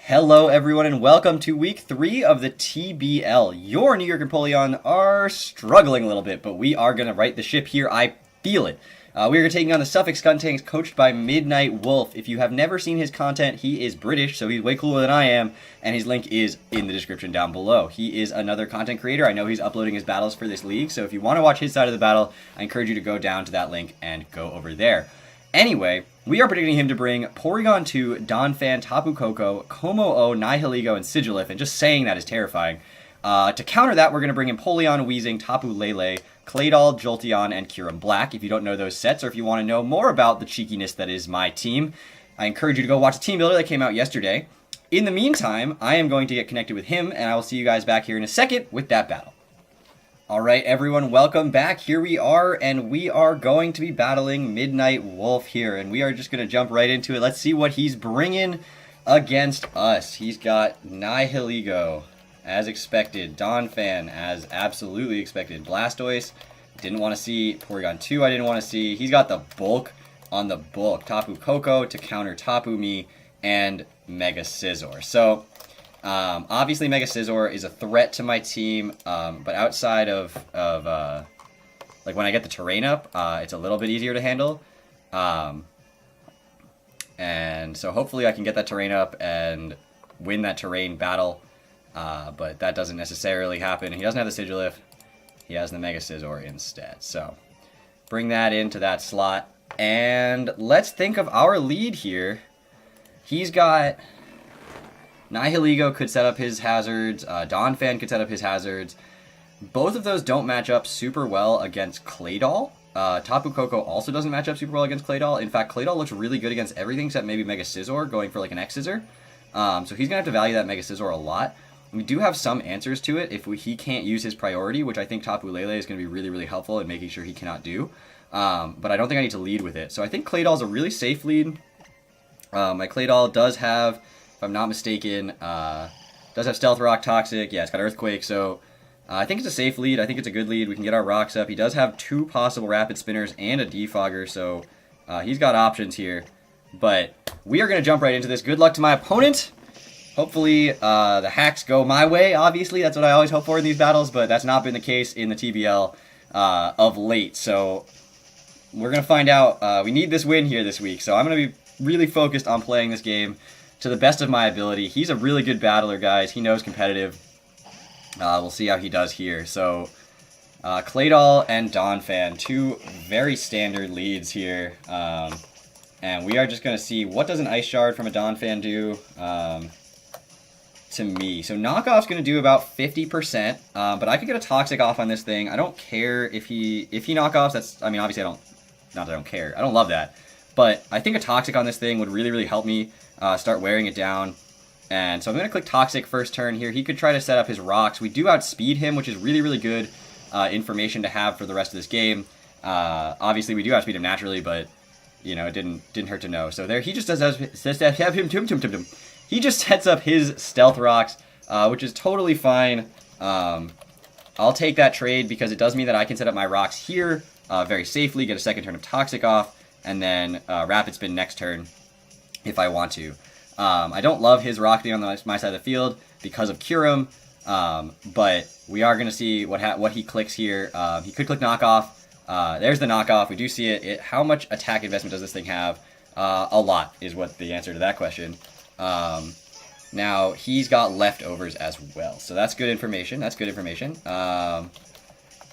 Hello, everyone, and welcome to week 3 of the TBL. Your New York Empoleon are struggling a little bit, but we are going to right the ship here. I feel it. We are taking on the Suffolk Skuntanks, coached by Midnight Wolf. If you have never seen his content, he is British, so he's way cooler than I am, and his link is in the description down below. He is another content creator. I know he's uploading his battles for this league, so if you want to watch his side of the battle, I encourage you to go down to that link and go over there. Anyway, we are predicting him to bring Porygon 2, Donphan, Tapu Koko, Como-O, Nihilego, and Sigilif, and just saying that is terrifying. To counter that, we're going to bring Empoleon, Weezing, Tapu Lele, Claydol, Jolteon, and Kyurem Black. If you don't know those sets, or if you want to know more about the cheekiness that is my team, I encourage you to go watch the team builder that came out yesterday. In the meantime, I am going to get connected with him, and I will see you guys back here in a second with that battle. Alright everyone, welcome back. Here we are, and we are going to be battling Midnight Wolf here, and we are just going to jump right into it. Let's see what he's bringing against us. He's got Nihilego, as expected. Donphan, as absolutely expected. Blastoise, didn't want to see. Porygon 2, I didn't want to see. He's got the bulk on the bulk. Tapu Koko to counter Tapu Me, and Mega Scizor. So, obviously Mega Scizor is a threat to my team, but outside of like when I get the terrain up, it's a little bit easier to handle. And so hopefully I can get that terrain up and win that terrain battle, but that doesn't necessarily happen. He doesn't have the Sigilif, he has the Mega Scizor instead. So bring that into that slot, and let's think of our lead here. He's got... Nihilego could set up his hazards, Donphan could set up his hazards. Both of those don't match up super well against Claydol. Tapu Koko also doesn't match up super well against Claydol. In fact, Claydol looks really good against everything except maybe Mega Scizor, going for like an X-Scissor. So he's going to have to value that Mega Scizor a lot. We do have some answers to it if he can't use his priority, which I think Tapu Lele is going to be really, really helpful in making sure he cannot do. But I don't think I need to lead with it. So I think Claydol's a really safe lead. My Claydol does have... if I'm not mistaken, does have Stealth Rock, Toxic, yeah, it's got Earthquake, so I think it's a safe lead, I think it's a good lead, we can get our rocks up. He does have 2 possible Rapid Spinners and a Defogger, so he's got options here, but we are going to jump right into this. Good luck to my opponent. Hopefully the hacks go my way, obviously, that's what I always hope for in these battles, but that's not been the case in the TBL of late, so we're going to find out. We need this win here this week, so I'm going to be really focused on playing this game to the best of my ability. He's a really good battler, guys. He knows competitive. We'll see how he does here. So, Claydol and Donphan, 2 very standard leads here. And we are just going to see what does an Ice Shard from a Donphan do to me. So, Knockoff's going to do about 50%, but I could get a Toxic off on this thing. I don't care if he knockoffs. That's, I mean, obviously not that I don't care. I don't love that. But I think a Toxic on this thing would really, really help me start wearing it down. And so I'm going to click Toxic first turn here. He could try to set up his rocks. We do outspeed him, which is really, really good information to have for the rest of this game. Obviously, we do outspeed him naturally, but, you know, it didn't hurt to know. So there, he just he just sets up his Stealth Rocks, which is totally fine. I'll take that trade because it does mean that I can set up my rocks here very safely, get a second turn of Toxic off, and then Rapid Spin next turn if I want to. I don't love his Rock being on my side of the field because of Kyurem, but we are going to see what he clicks here. He could click Knockoff. There's the Knockoff. We do see it. How much attack investment does this thing have? A lot is what the answer to that question. Now, he's got leftovers as well, so that's good information. That's good information.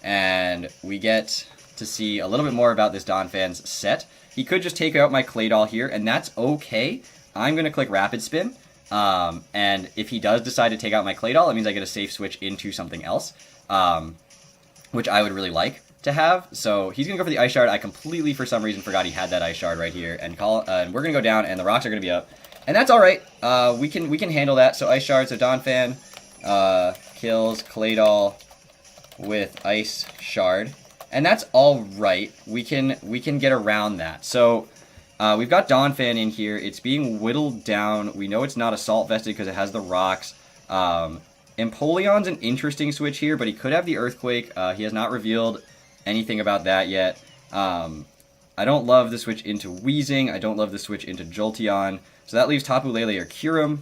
And we get to see a little bit more about this Donphan's set. He could just take out my Claydol here, and that's okay. I'm going to click Rapid Spin, and if he does decide to take out my Claydol, it means I get a safe switch into something else, which I would really like to have. So he's going to go for the Ice Shard. I completely, for some reason, forgot he had that Ice Shard right here, and we're going to go down, and the rocks are going to be up, and that's all right. We can handle that. So Ice Shard, so Donphan kills Claydol with Ice Shard. And that's all right. We can get around that. So we've got Donphan in here. It's being whittled down. We know it's not Assault Vested because it has the rocks. Empoleon's an interesting switch here, but he could have the Earthquake. He has not revealed anything about that yet. I don't love the switch into Weezing. I don't love the switch into Jolteon. So that leaves Tapu Lele or Kyurem.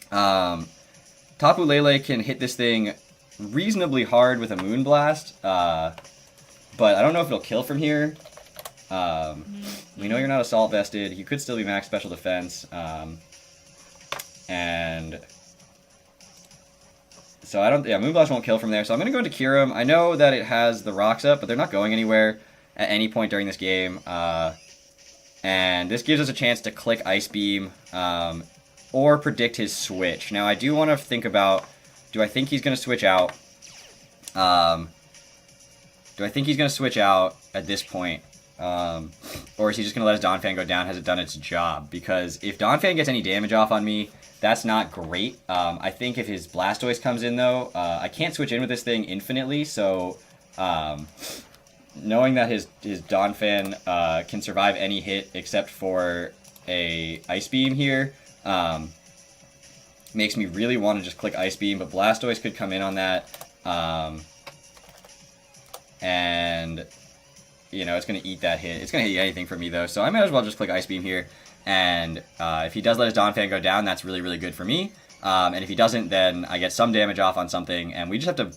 Tapu Lele can hit this thing reasonably hard with a Moonblast, but I don't know if it'll kill from here. We know you're not Assault Vested. You could still be max Special Defense. And so I don't... Yeah, Moonblast won't kill from there. So I'm going to go into Kyurem. I know that it has the rocks up, but they're not going anywhere at any point during this game. And this gives us a chance to click Ice Beam or predict his switch. Now, I do want to think about... Do I think he's going to switch out? Do I think he's going to switch out at this point? Or is he just going to let his Donphan go down? Has it done its job? Because if Donphan gets any damage off on me, that's not great. I think if his Blastoise comes in, though, I can't switch in with this thing infinitely, so knowing that his Donphan can survive any hit except for a Ice Beam here makes me really want to just click Ice Beam, but Blastoise could come in on that, and... You know, it's going to eat that hit. It's going to hit anything for me, though, so I might as well just click Ice Beam here. And if he does let his Donphan go down, that's really, really good for me. And if he doesn't, then I get some damage off on something, and we just have to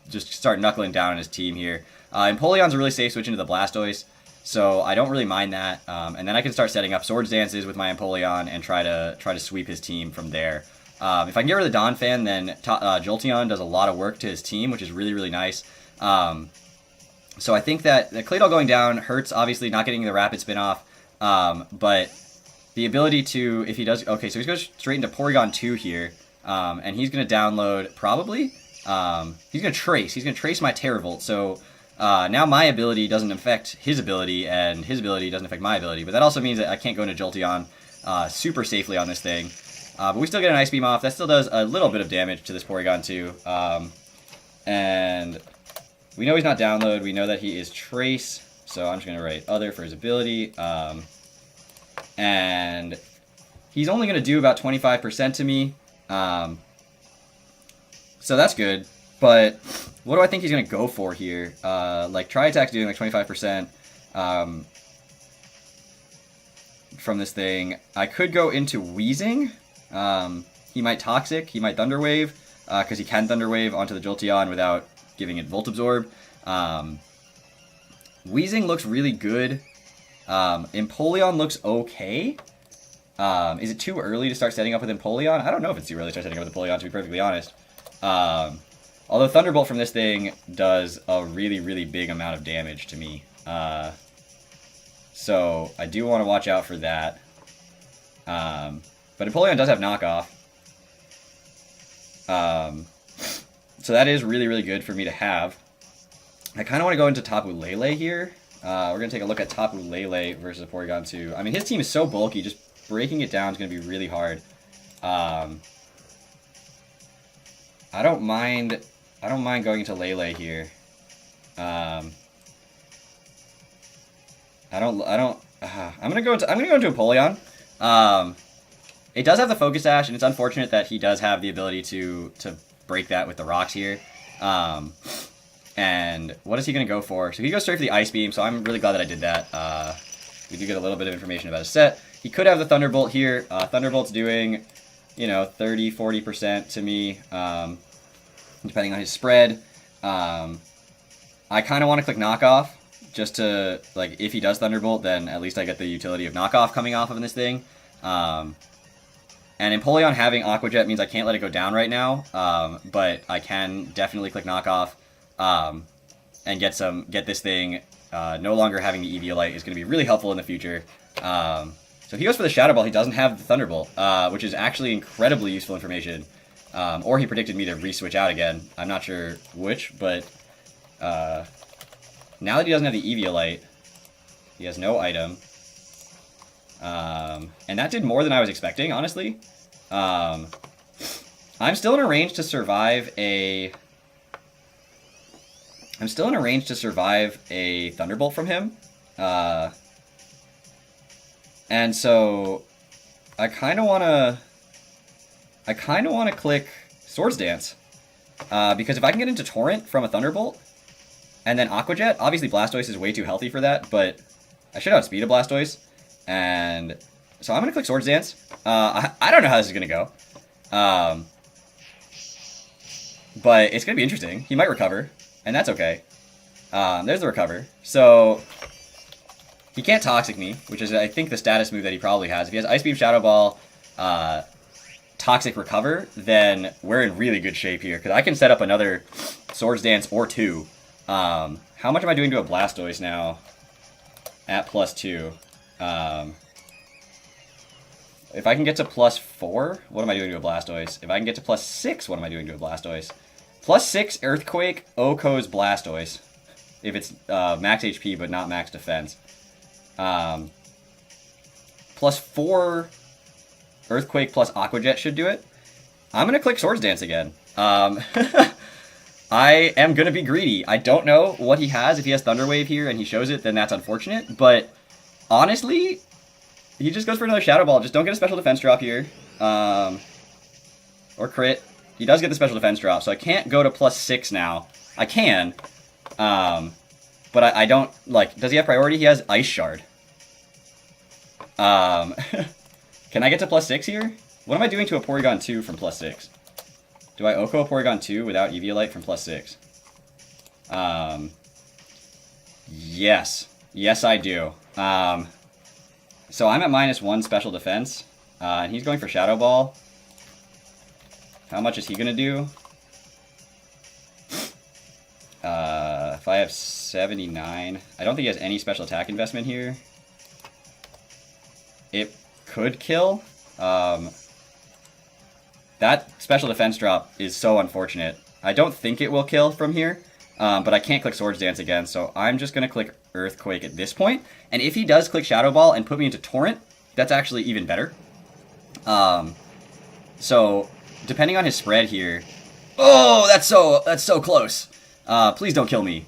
just start knuckling down on his team here. Empoleon's a really safe switch into the Blastoise, so I don't really mind that. And then I can start setting up Swords Dances with my Empoleon and try to sweep his team from there. If I can get rid of the Donphan, then Jolteon does a lot of work to his team, which is really, really nice. So I think that the Claydol going down hurts, obviously, not getting the Rapid Spin off. But the ability to, if he does... Okay, so he's going straight into Porygon 2 here. And he's going to download, probably. He's going to trace. He's going to trace my Terravolt. So now my ability doesn't affect his ability, and his ability doesn't affect my ability. But that also means that I can't go into Jolteon super safely on this thing. But we still get an Ice Beam off. That still does a little bit of damage to this Porygon 2. And... We know he's not download, we know that he is trace, so I'm just going to write other for his ability, and he's only going to do about 25% to me, so that's good, but what do I think he's going to go for here? Like, Tri-Attack's doing like 25% from this thing. I could go into Wheezing. He might Toxic, he might Thunder Wave, because he can Thunder Wave onto the Jolteon without giving it Volt Absorb. Wheezing looks really good. Empoleon looks okay. Is it too early to start setting up with Empoleon? I don't know if it's too early to start setting up with Empoleon, to be perfectly honest. Although Thunderbolt from this thing does a really, really big amount of damage to me. So I do want to watch out for that. But Empoleon does have knockoff. So that is really, really good for me to have. I kind of want to go into Tapu Lele here. We're going to take a look at Tapu Lele versus Porygon 2. I mean, his team is so bulky, just breaking it down is going to be really hard. I don't mind going into Lele here. I'm gonna go into Empoleon. It does have the Focus Sash, and it's unfortunate that he does have the ability to break that with the rocks here. And what is he going to go for? So he goes straight for the Ice Beam, so I'm really glad that I did that. We do get a little bit of information about his set. He could have the Thunderbolt here. Thunderbolt's doing, 30, 40% to me, depending on his spread. I kind of want to click Knockoff, just to, if he does Thunderbolt, then at least I get the utility of Knockoff coming off of this thing. And Empoleon having Aqua Jet means I can't let it go down right now, but I can definitely click Knockoff and get this thing no longer having the Eviolite is going to be really helpful in the future. So if he goes for the Shadow Ball, he doesn't have the Thunderbolt, which is actually incredibly useful information. Or he predicted me to re-switch out again. I'm not sure which, but now that he doesn't have the Eviolite, he has no item. And that did more than I was expecting, honestly. I'm still in a range to survive a... Thunderbolt from him. And so I kind of want to click Swords Dance. Because if I can get into Torrent from a Thunderbolt and then Aqua Jet, obviously Blastoise is way too healthy for that, but I should outspeed a Blastoise. And so I'm going to click Swords Dance. I don't know how this is going to go. But it's going to be interesting. He might recover, and that's okay. There's the recover. So he can't Toxic me, which is, I think, the status move that he probably has. If he has Ice Beam, Shadow Ball, Toxic Recover, then we're in really good shape here, because I can set up another Swords Dance or two. How much am I doing to a Blastoise now at +2? If I can get to +4, what am I doing to a Blastoise? If I can get to +6, what am I doing to a Blastoise? +6 Earthquake, Oko's Blastoise. If it's max HP but not max defense. +4 Earthquake plus Aqua Jet should do it. I'm going to click Swords Dance again. I am going to be greedy. I don't know what he has. If he has Thunder Wave here and he shows it, then that's unfortunate. But honestly, he just goes for another Shadow Ball. Just don't get a special defense drop here. Or crit. He does get the special defense drop, so I can't go to +6 now. I can. But I don't, like, does he have priority? He has Ice Shard. Can I get to +6 here? What am I doing to a Porygon 2 from +6? Do I Oko a Porygon 2 without Eviolite from +6? Yes. Yes, I do. So I'm at -1 special defense, and he's going for Shadow Ball. How much is he going to do? If I have 79, I don't think he has any special attack investment here. It could kill. That special defense drop is so unfortunate. I don't think it will kill from here, but I can't click Swords Dance again, so I'm just going to click Earthquake at this point. And if he does click Shadow Ball and put me into Torrent, that's actually even better. So, depending on his spread here... Oh, that's so close. Please don't kill me.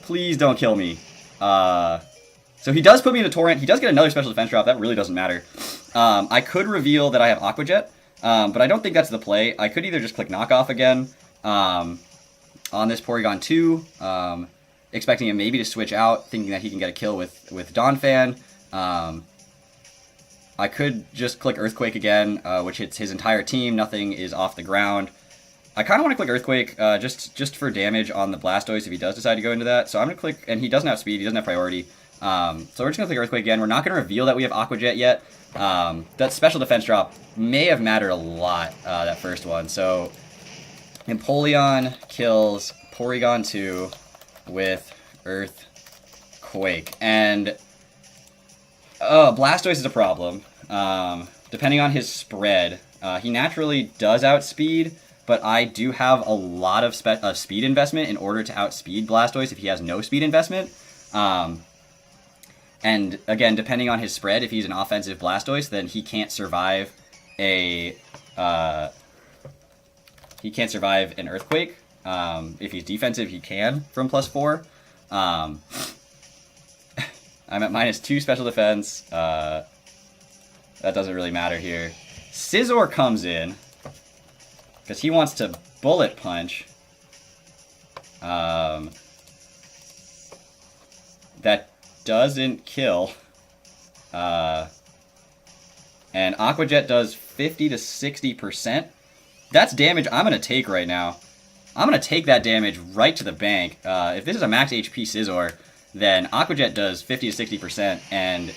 Please don't kill me. So he does put me into Torrent. He does get another special defense drop. That really doesn't matter. I could reveal that I have Aqua Jet, but I don't think that's the play. I could either just click Knockoff again on this Porygon 2, expecting him maybe to switch out, thinking that he can get a kill with Donphan. I could just click Earthquake again, which hits his entire team. Nothing is off the ground. I kind of want to click Earthquake just for damage on the Blastoise if he does decide to go into that. So I'm going to click, and he doesn't have speed, he doesn't have priority. So we're just going to click Earthquake again. We're not going to reveal that we have Aqua Jet yet. That special defense drop may have mattered a lot, that first one. So Empoleon kills Porygon 2 with Earthquake. And Blastoise is a problem. Depending on his spread, he naturally does outspeed, but I do have a lot of speed investment in order to outspeed Blastoise if he has no speed investment. And again, depending on his spread, if he's an offensive Blastoise, then he can't survive an Earthquake. If he's defensive, he can from +4. I'm at -2 special defense. That doesn't really matter here. Scizor comes in because he wants to Bullet Punch. That doesn't kill. And Aqua Jet does 50 to 60%. That's damage I'm going to take right now. I'm going to take that damage right to the bank. If this is a max HP Scizor, then Aqua Jet does 50 to 60%, and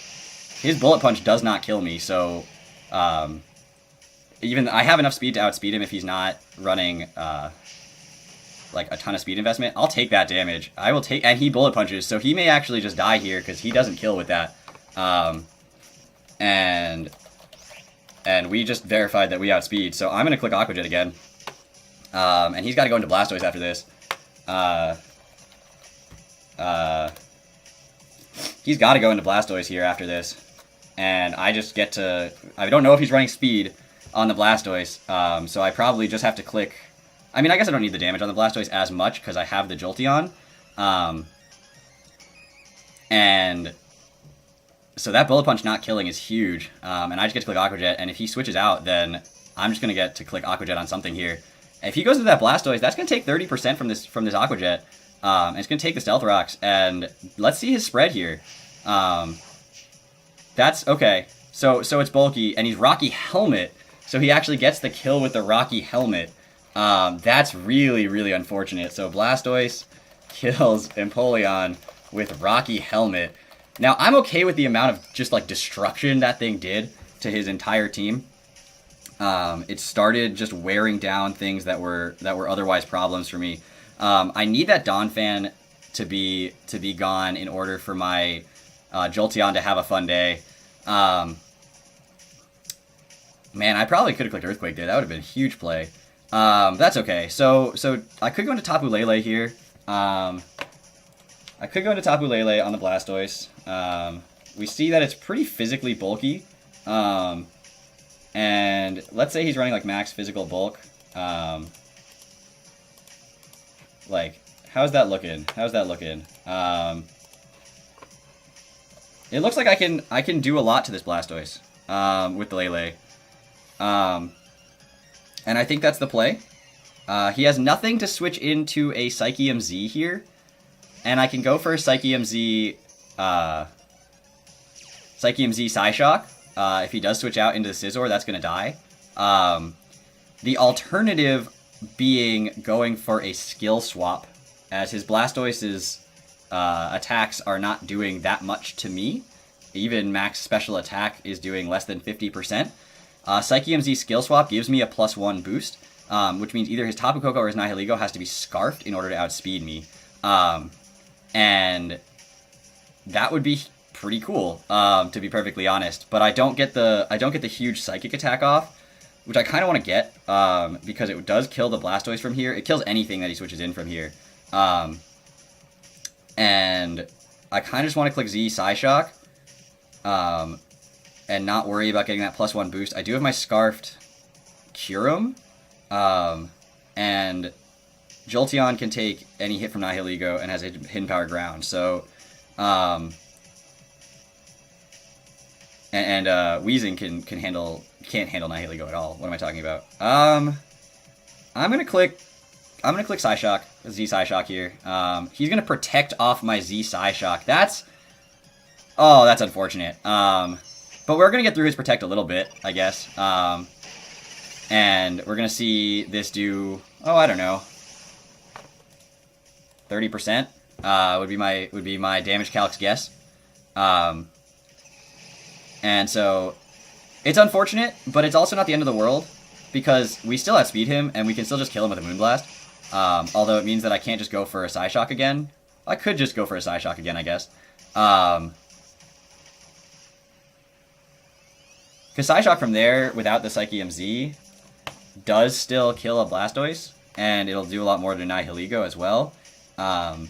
his Bullet Punch does not kill me, so even I have enough speed to outspeed him if he's not running like a ton of speed investment. I'll take that damage. I will take, and he Bullet Punches, so he may actually just die here because he doesn't kill with that. And we just verified that we outspeed, so I'm going to click Aqua Jet again. And he's got to go into Blastoise after this. He's got to go into Blastoise here after this. And I just get to... I don't know if he's running speed on the Blastoise, so I probably just have to click... I mean, I guess I don't need the damage on the Blastoise as much because I have the Jolteon. And so that Bullet Punch not killing is huge. And I just get to click Aqua Jet, and if he switches out, then I'm just going to get to click Aqua Jet on something here. If he goes into that Blastoise, that's going to take 30% from this Aqua Jet. And it's going to take the Stealth Rocks, and let's see his spread here. That's okay. So it's bulky, and he's Rocky Helmet. So he actually gets the kill with the Rocky Helmet. That's really, really unfortunate. So Blastoise kills Empoleon with Rocky Helmet. Now, I'm okay with the amount of just, like, destruction that thing did to his entire team. It started just wearing down things that were otherwise problems for me. I need that Donphan to be gone in order for my Jolteon to have a fun day. Man, I probably could have clicked Earthquake there. That would have been a huge play. That's okay. So I could go into Tapu Lele here. I could go into Tapu Lele on the Blastoise. We see that it's pretty physically bulky. And let's say he's running like max physical bulk. Like, how's that looking? It looks like I can do a lot to this Blastoise with the Lele. And I think that's the play. He has nothing to switch into a Psychium Z here. And I can go for a Psychium Z Psyshock. If he does switch out into the Scizor, that's going to die. The alternative being going for a skill swap, as his Blastoise's attacks are not doing that much to me. Even max special attack is doing less than 50%. Psychium Z skill swap gives me a +1 boost, which means either his Tapu Koko or his Nihilego has to be scarfed in order to outspeed me. And that would be pretty cool, to be perfectly honest. But I don't get the huge psychic attack off, which I kind of want to get, because it does kill the Blastoise from here. It kills anything that he switches in from here. And I kind of just want to click Z Psyshock, and not worry about getting that +1 boost. I do have my Scarfed Kyurem, and Jolteon can take any hit from Nihilego and has a Hidden Power Ground. So, and Weezing can't handle Nihilego at all. What am I talking about? I'm gonna click Psyshock, Z Psyshock here. He's gonna protect off my Z Psyshock. That's unfortunate. But we're gonna get through his protect a little bit, I guess. And we're gonna see this do, I don't know, 30%. Would be my damage calc's guess. And so it's unfortunate, but it's also not the end of the world, because we still outspeed him and we can still just kill him with a Moonblast. Although it means that I can't just go for a Psyshock again. I could just go for a Psyshock again, I guess. Because Psyshock from there, without the Psychium Z, does still kill a Blastoise, and it'll do a lot more to Nihilego as well. So I'm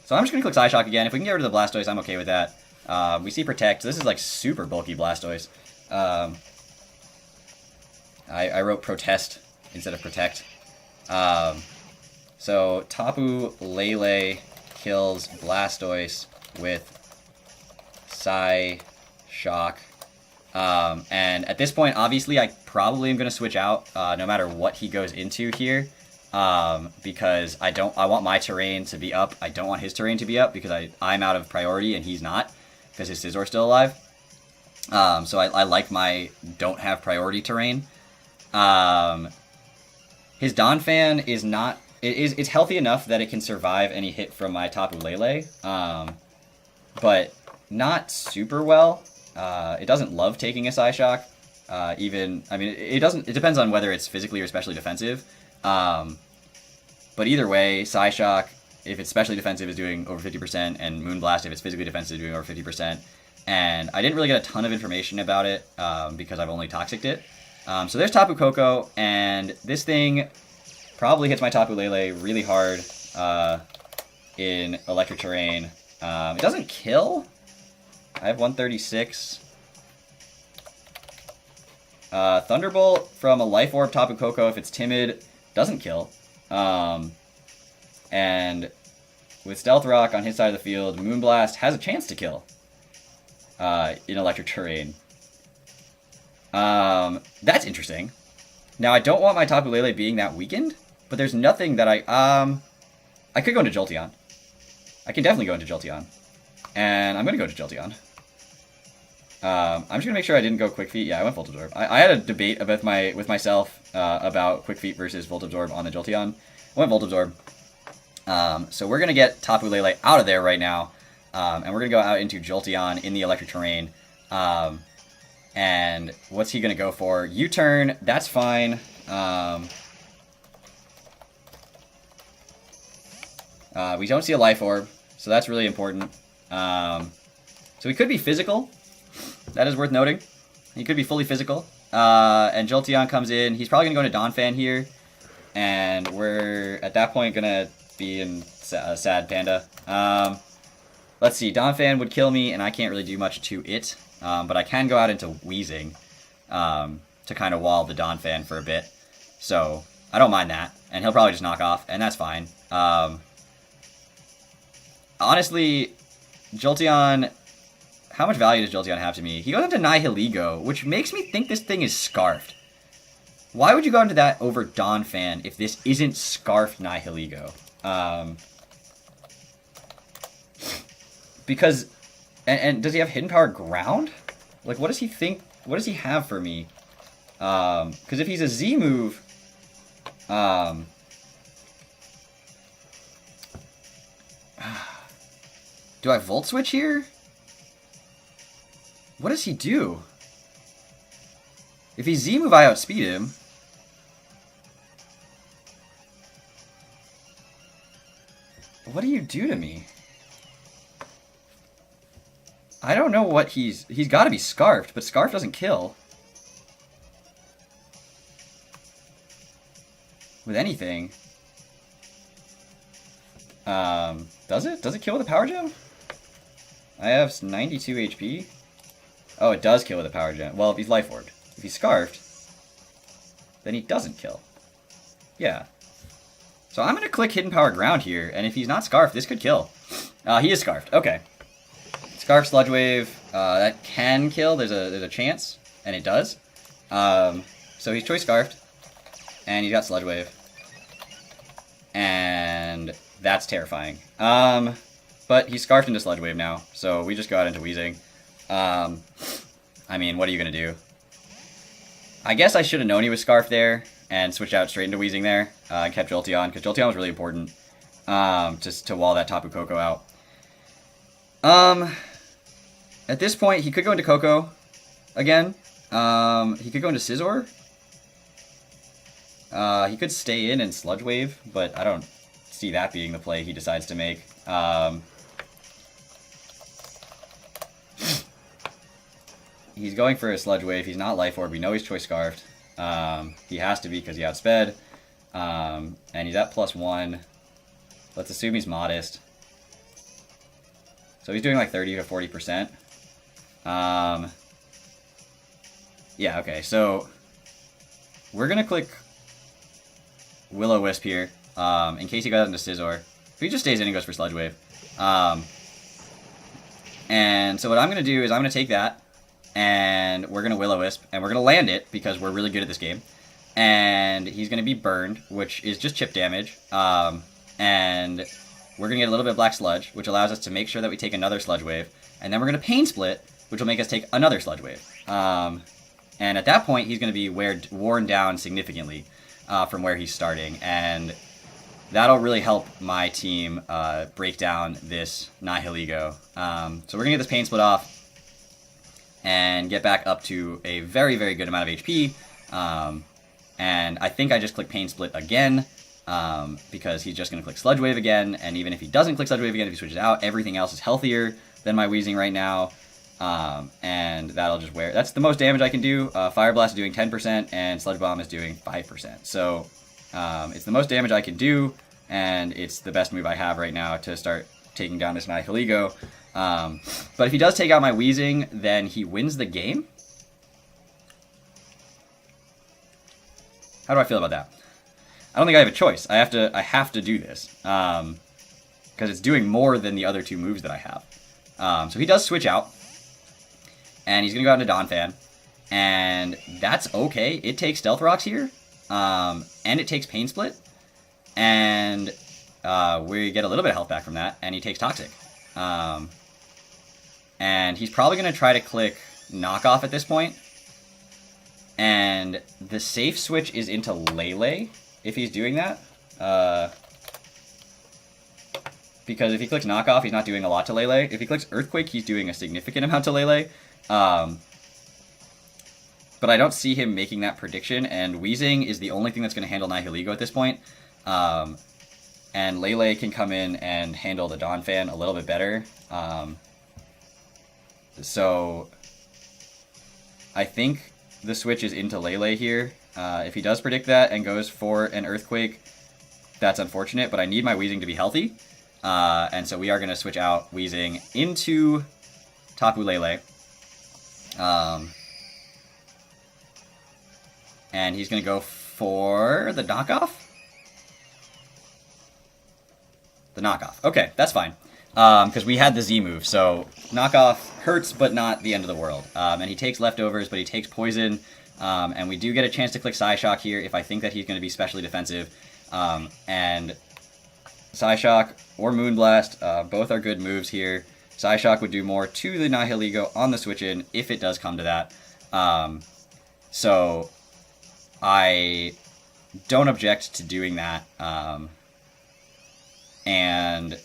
just going to click Psyshock again. If we can get rid of the Blastoise, I'm okay with that. We see Protect. This is like super bulky Blastoise. I wrote Protest instead of Protect. So Tapu Lele kills Blastoise with Psyshock. And at this point, obviously, I probably am going to switch out no matter what he goes into here, because I want my terrain to be up. I don't want his terrain to be up because I'm out of priority and he's not, because his Scizor's still alive. So I like my don't have priority terrain. His Donphan is not. It's healthy enough that it can survive any hit from my Tapu Lele, but not super well. It doesn't love taking a Psyshock. It depends on whether it's physically or specially defensive. But either way, Psyshock, if it's specially defensive, is doing over 50%, and Moonblast, if it's physically defensive, is doing over 50%. And I didn't really get a ton of information about it, because I've only Toxic'd it. So there's Tapu Koko, and this thing probably hits my Tapu Lele really hard in electric terrain. It doesn't kill. I have 136. Thunderbolt from a Life Orb Tapu Koko, if it's timid, doesn't kill. And with Stealth Rock on his side of the field, Moonblast has a chance to kill in electric terrain. That's interesting. Now, I don't want my Tapu Lele being that weakened, but there's nothing that I could go into Jolteon. I can definitely go into Jolteon. And I'm going to go to Jolteon. I'm just gonna make sure I didn't go Quick Feet. Yeah, I went Volt Absorb. I had a debate with myself about Quick Feet versus Volt Absorb on the Jolteon. I went Volt Absorb. So we're gonna get Tapu Lele out of there right now, and we're gonna go out into Jolteon in the electric terrain. And what's he gonna go for? U-turn. That's fine. We don't see a Life Orb, so that's really important. So he could be physical. That is worth noting. He could be fully physical. And Jolteon comes in. He's probably going to go into Donphan here. And we're, at that point, going to be in Sad Panda. Let's see. Donphan would kill me, and I can't really do much to it. But I can go out into Wheezing to kind of wall the Donphan for a bit. So I don't mind that. And he'll probably just knock off, and that's fine. Honestly, Jolteon... How much value does Jolteon have to me? He goes into Nihilego, which makes me think this thing is Scarfed. Why would you go into that over Donphan if this isn't Scarfed Nihilego? Because... And does he have Hidden Power Ground? Like, what does he think... What does he have for me? Because if he's a Z move... do I Volt Switch here? What does he do? If he's Z-move, I outspeed him. What do you do to me? I don't know what he's got to be Scarfed, but Scarf doesn't kill. With anything. Does it? Does it kill with a Power Gem? I have 92 HP. Oh, it does kill with a Power Gem. Well, if he's Life Orbed. If he's Scarfed, then he doesn't kill. Yeah. So I'm going to click Hidden Power Ground here, and if he's not Scarfed, this could kill. He is Scarfed. Okay. Scarf Sludge Wave, that can kill. There's a chance, and it does. So he's Choice Scarfed, and he's got Sludge Wave. And that's terrifying. But he's Scarfed into Sludge Wave now, so we just go out into Wheezing. I mean, what are you going to do? I guess I should have known he was Scarfed there and switched out straight into Wheezing there and kept Jolteon, because Jolteon was really important just to wall that Tapu Koko out. At this point, he could go into Koko again. He could go into Scizor. He could stay in and Sludge Wave, but I don't see that being the play he decides to make. He's going for a Sludge Wave. He's not Life Orb. We know he's Choice Scarfed. He has to be because he outsped. And he's at +1. Let's assume he's Modest. So he's doing like 30 to 40%. Yeah, okay. So we're going to click Will-O-Wisp here in case he goes into Scizor. If he just stays in and goes for Sludge Wave. And so what I'm going to do is I'm going to take that. And we're going to Will-O-Wisp, and we're going to land it, because we're really good at this game. And he's going to be burned, which is just chip damage. And we're going to get a little bit of Black Sludge, which allows us to make sure that we take another Sludge Wave. And then we're going to Pain Split, which will make us take another Sludge Wave. And at that point, he's going to be worn down significantly from where he's starting. And that'll really help my team break down this Nihilego. So we're going to get this Pain Split off and get back up to a very, very good amount of HP. And I think I just click Pain Split again, because he's just going to click Sludge Wave again, and even if he doesn't click Sludge Wave again, if he switches out, everything else is healthier than my Wheezing right now. And that'll just wear... That's the most damage I can do. Fire Blast is doing 10%, and Sludge Bomb is doing 5%. So it's the most damage I can do, and it's the best move I have right now to start taking down this Nihilego. But if he does take out my Wheezing, then he wins the game. How do I feel about that? I don't think I have a choice. I have to do this. Because it's doing more than the other two moves that I have. So he does switch out. And he's going to go out into Donphan. And that's okay. It takes Stealth Rocks here. And it takes Pain Split. And we get a little bit of health back from that. And he takes Toxic. And he's probably going to try to click knockoff at this point. And the safe switch is into Lele, if he's doing that. Because if he clicks knockoff, he's not doing a lot to Lele. If he clicks Earthquake, he's doing a significant amount to Lele. But I don't see him making that prediction, and Wheezing is the only thing that's going to handle Nihilego at this point. And Lele can come in and handle the Donphan a little bit better. So I think the switch is into Lele here. If he does predict that and goes for an Earthquake, that's unfortunate, but I need my Wheezing to be healthy. And so we are going to switch out Wheezing into Tapu Lele. And he's going to go for the knockoff? The knockoff. Okay, that's fine. Because we had the Z move, so knockoff hurts, but not the end of the world. And he takes leftovers, but he takes poison. And we do get a chance to click Psyshock here if I think that he's going to be specially defensive. And Psyshock or Moonblast, both are good moves here. Psyshock would do more to the Nihilego on the switch-in if it does come to that. So I don't object to doing that. And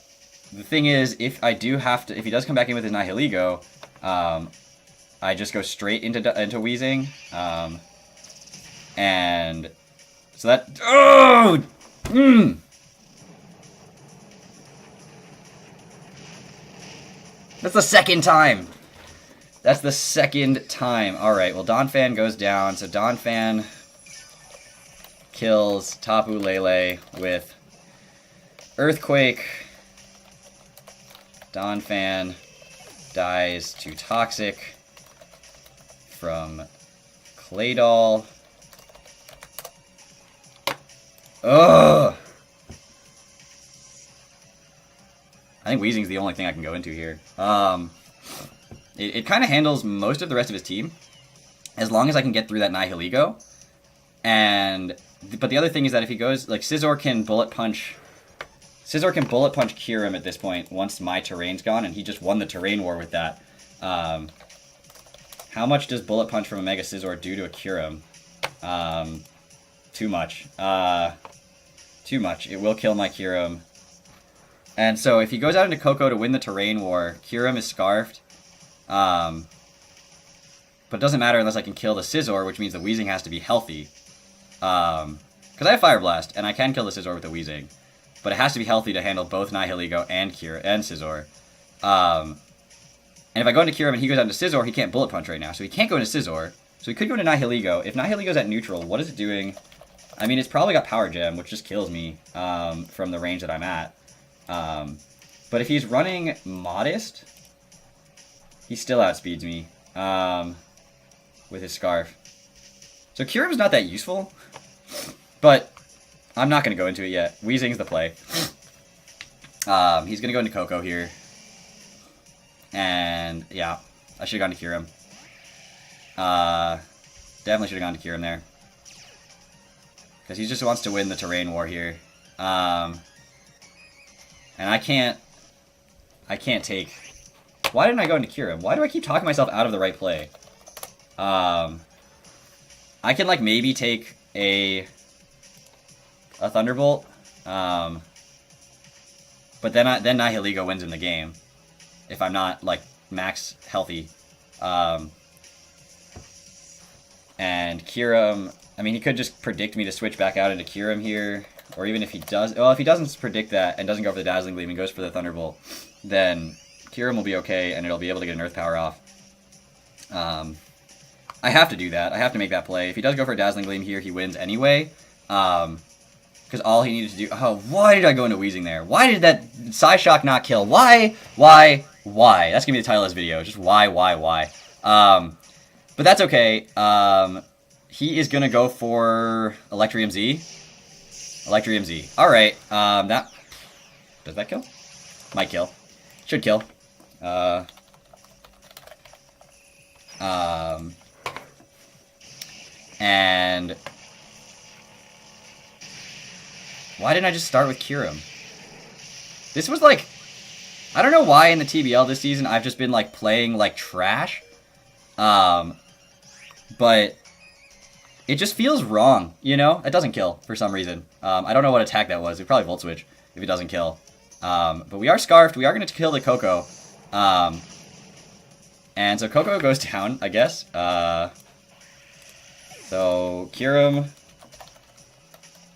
the thing is, if he does come back in with his Nihilego, I just go straight into Wheezing. And so that... Oh! That's the second time. That's the second time. Alright, well, Donphan goes down. So Donphan kills Tapu Lele with Earthquake. Donphan dies to Toxic from Claydol. Ugh! I think Weezing's the only thing I can go into here. It kind of handles most of the rest of his team, as long as I can get through that Nihilego. But the other thing is that if he goes, like, Scizor can bullet punch Kyurem at this point once my terrain's gone, and he just won the terrain war with that. How much does bullet punch from a Mega Scizor do to a Kyurem? Too much. Too much. It will kill my Kyurem. And so if he goes out into Koko to win the terrain war, Kyurem is scarfed. But it doesn't matter unless I can kill the Scizor, which means the Weezing has to be healthy. Because I have Fire Blast, and I can kill the Scizor with the Weezing. But it has to be healthy to handle both Nihilego and Scizor. And if I go into Kyurem and he goes out into Scizor, he can't Bullet Punch right now. So he can't go into Scizor. So he could go into Nihilego. If Nihilego's at neutral, what is it doing? I mean, it's probably got Power Gem, which just kills me from the range that I'm at. But if he's running Modest, he still outspeeds me with his Scarf. So Kyurem's not that useful, but I'm not going to go into it yet. Weezing's the play. He's going to go into Koko here. And, yeah, I should have gone to Kyurem. Definitely should have gone to Kyurem there. Because he just wants to win the terrain war here. And I can't take... Why didn't I go into Kyurem? Why do I keep talking myself out of the right play? I can, like, maybe take a Thunderbolt. But then Nihilego wins in the game. If I'm not, like, max healthy. And Kyurem... I mean, he could just predict me to switch back out into Kyurem here. Or even if he does... Well, if he doesn't predict that and doesn't go for the Dazzling Gleam and goes for the Thunderbolt, then Kyurem will be okay and it'll be able to get an Earth Power off. I have to do that. I have to make that play. If he does go for a Dazzling Gleam here, he wins anyway. Because all he needed to do... Oh, why did I go into Weezing there? Why did that Psyshock not kill? Why? Why? Why? That's going to be the title of this video. Just why? But that's okay. He is going to go for Electrium Z. Electrium Z. Alright. That... Does that kill? Might kill. Should kill. And... Why didn't I just start with Kyurem? This was like... I don't know why in the TBL this season I've just been like playing like trash. But it just feels wrong, you know? It doesn't kill for some reason. I don't know what attack that was. It probably Volt Switch if it doesn't kill. But we are Scarfed. We are going to kill the Coco. And so Coco goes down, I guess. So Kyurem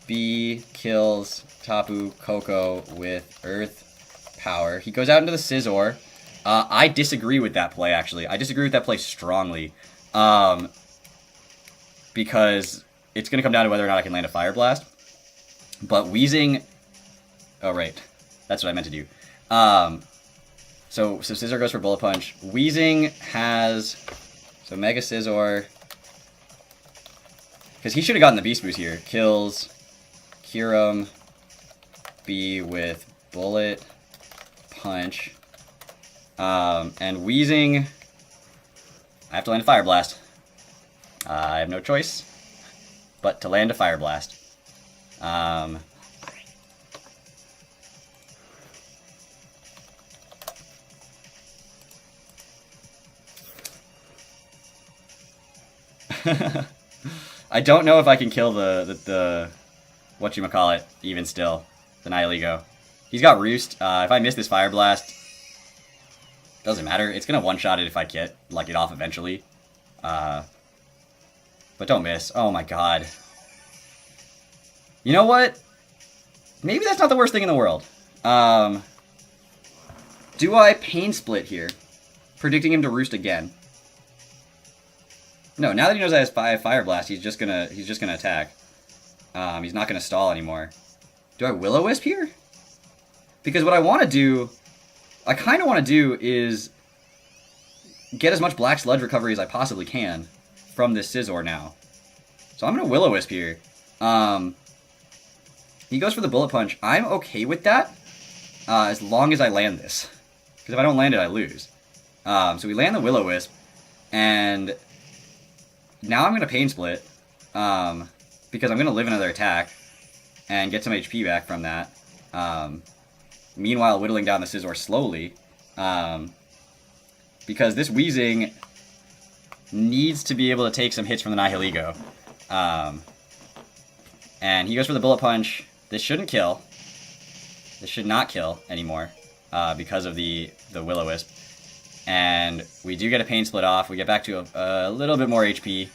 B kills Tapu Koko with Earth Power. He goes out into the Scizor. I disagree with that play, actually. I disagree with that play strongly. Because it's going to come down to whether or not I can land a Fire Blast. But Weezing... Oh, right. That's what I meant to do. So Scizor goes for Bullet Punch. Weezing has... So Mega Scizor... Because he should have gotten the Beast Boost here. Kills Kyurem B with Bullet Punch. And Weezing... I have to land a Fire Blast. I have no choice but to land a Fire Blast. I don't know if I can kill the whatchamacallit even still, the Nihilego. He's got Roost. If I miss this Fire Blast, doesn't matter. It's gonna one-shot it if I get it off eventually. But don't miss. Oh my god. You know what? Maybe that's not the worst thing in the world. Do I Pain Split here? Predicting him to Roost again. No, now that he knows I have Fire Blast, he's just gonna attack. He's not gonna stall anymore. Do I Will-O-Wisp here? Because what I want to do, I kind of want to do is get as much Black Sludge recovery as I possibly can from this Scizor now. So I'm gonna Will-O-Wisp here. He goes for the Bullet Punch. I'm okay with that, as long as I land this. Because if I don't land it, I lose. So we land the Will-O-Wisp, and now I'm going to Pain Split, because I'm going to live another attack, and get some HP back from that. Meanwhile, whittling down the Scizor slowly, because this Weezing needs to be able to take some hits from the Nihilego. And he goes for the Bullet Punch. This shouldn't kill. This should not kill anymore, because of the Will-O-Wisp. And we do get a Pain Split off. We get back to a little bit more HP.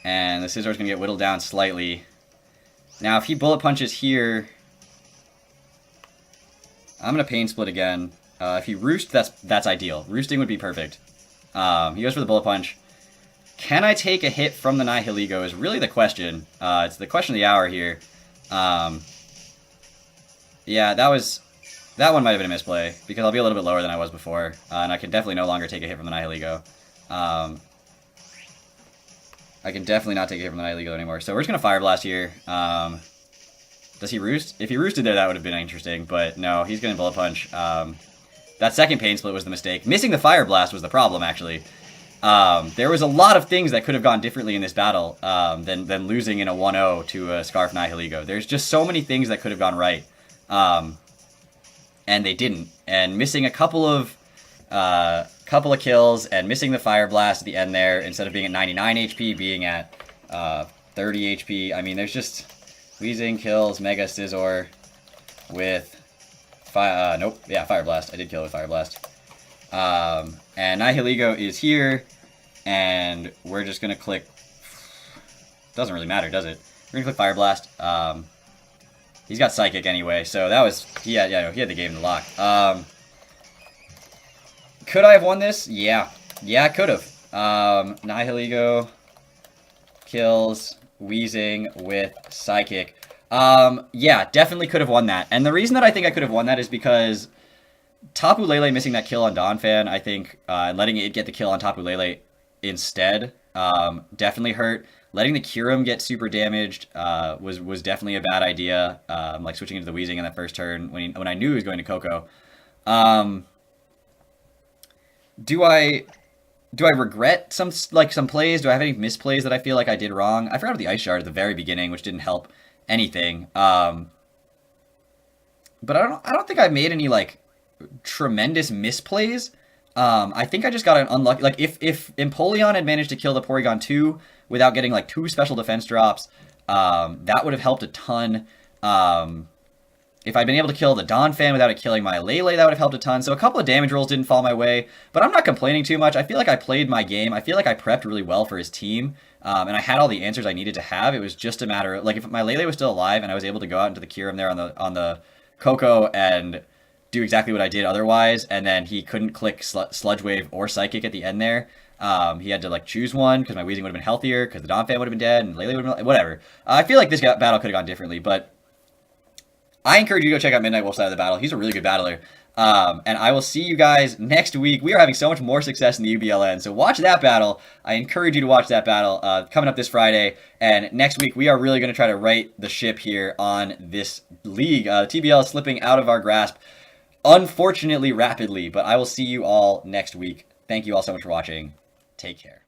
And the Scizor's going to get whittled down slightly. Now, if he Bullet Punches here, I'm going to Pain Split again. If he Roost, that's ideal. Roosting would be perfect. He goes for the Bullet Punch. Can I take a hit from the Nihilego is really the question. It's the question of the hour here. Yeah, that one might have been a misplay, because I'll be a little bit lower than I was before, and I can definitely no longer take a hit from the Nihilego. I can definitely not take a hit from the Nihilego anymore, so we're just going to Fire Blast here. Does he Roost? If he Roosted there, that would have been interesting, but no, he's going to Bullet Punch. That second Pain Split was the mistake. Missing the Fire Blast was the problem, actually. There was a lot of things that could have gone differently in this battle than losing in a 1-0 to a Scarf Nihilego. There's just so many things that could have gone right. And they didn't. And missing a couple of kills and missing the Fire Blast at the end there, instead of being at 99 HP, being at 30 HP. I mean, there's just... Weezing kills Mega Scizor with... Nope. Yeah, Fire Blast. I did kill it with Fire Blast. And Nihilego is here, and we're just going to click... Doesn't really matter, does it? We're going to click Fire Blast. He's got Psychic anyway, so that was... he had the game in the lock. Could I have won this? Yeah. Yeah, I could have. Nihilego kills Weezing with Psychic. Yeah, definitely could have won that. And the reason that I think I could have won that is because Tapu Lele missing that kill on Donphan, I think, and letting it get the kill on Tapu Lele instead, definitely hurt. Letting the Kyurem get super damaged was definitely a bad idea. Like switching into the Weezing in that first turn when I knew he was going to Coco. Do I regret some plays? Do I have any misplays that I feel like I did wrong? I forgot about the Ice Shard at the very beginning, which didn't help anything. But I don't think I made any like tremendous misplays. I think I just got an unlucky. Like if Empoleon had managed to kill the Porygon 2 without getting like 2 special defense drops, that would have helped a ton. If I'd been able to kill the Donphan without it killing my Lele, that would have helped a ton. So a couple of damage rolls didn't fall my way, but I'm not complaining too much. I feel like I played my game. I feel like I prepped really well for his team, and I had all the answers I needed to have. It was just a matter of, like, if my Lele was still alive and I was able to go out into the Kyurem there on the Coco and do exactly what I did otherwise, and then he couldn't click Sludge Wave or Psychic at the end there. He had to like choose one because my Weezing would have been healthier, because the Donphan would have been dead, and Lele would have been whatever. I feel like this battle could have gone differently, but I encourage you to go check out Midnight Wolf's side of the battle. He's a really good battler. And I will see you guys next week. We are having so much more success in the UBLN, so watch that battle. I encourage you to watch that battle coming up this Friday. And next week, we are really going to try to right the ship here on this league. TBL is slipping out of our grasp, unfortunately, rapidly. But I will see you all next week. Thank you all so much for watching. Take care.